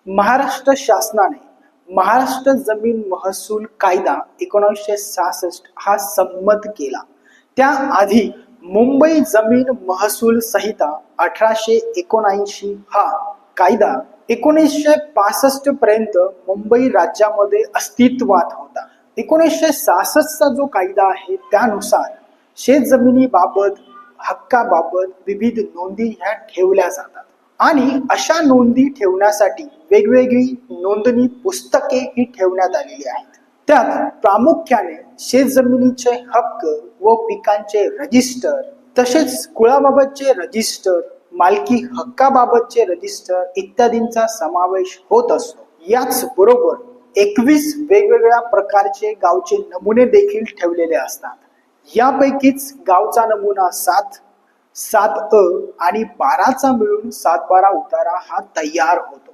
महाराष्ट्र शासनाने महाराष्ट्र जमीन महसूल कायदा 1966 हा संमत केला. त्याआधी मुंबई जमीन महसूल संहिता 1879 हा कायदा 1965 पर्यंत मुंबई राज्यामध्ये अस्तित्वात होता. 1966 चा जो कायदा आहे त्यानुसार शेत जमिनीबाबत हक्काबाबत विविध नोंदी ह्या ठेवल्या जातात आणि अशा नोंदी ठेवण्यासाठी वेगवेगळी नोंदणी पुस्तके ही ठेवण्यात आलेली आहेत. त्यात प्रामुख्याने शेत जमिनीचे हक्क व पिकांचे रजिस्टर, तसेच कुळाबाबतचे रजिस्टर, मालकी हक्काबाबतचे रजिस्टर इत्यादींचा समावेश होत असतो. याच बरोबर 21 वेगवेगळ्या प्रकारचे गावचे नमुने देखील ठेवलेले असतात. यापैकीच गावचा नमुना 7, 7अ आणि 12चा मिळून 7-12 उतारा हा तयार होतो.